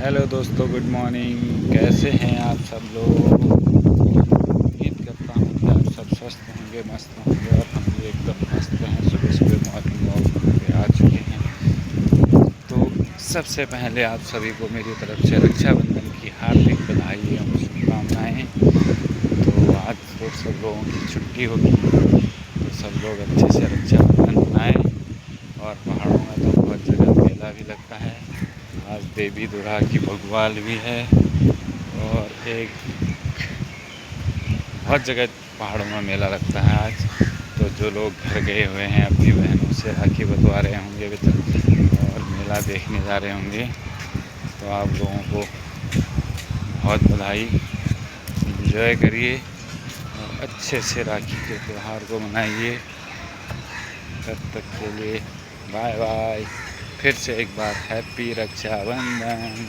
Hello दोस्तों, good morning. कैसे हैं आप सब लोग? उम्मीद करता हूँ कि आप सब स्वस्थ होंगे, मस्त होंगे और हम भी एकदम मस्त हैं। सुबह सुबह मॉर्निंग वॉक पे आ चुके हैं। तो सबसे पहले आप सभी को मेरी तरफ से रक्षाबंधन की हार्दिक बधाई एवं शुभकामनाएँ। तो आज तो सब लोगों की छुट्टी होगी, तो सब लोग अच्छे से रक्षाबंधन मनाएँ। और पहाड़ों में तो बहुत जगह मेला भी लगता है। आज देवी दुर्गा की बग्वाल भी है और एक बहुत जगह पहाड़ों में मेला लगता है आज। तो जो लोग घर गए हुए हैं अपनी बहनों से राखी बंधवा रहे होंगे और मेला देखने जा रहे होंगे, तो आप लोगों को बहुत बधाई। एंजॉय करिए और अच्छे से राखी के त्यौहार को मनाइए। तब तक के लिए बाय बाय। फिर से एक बार हैप्पी रक्षाबंधन।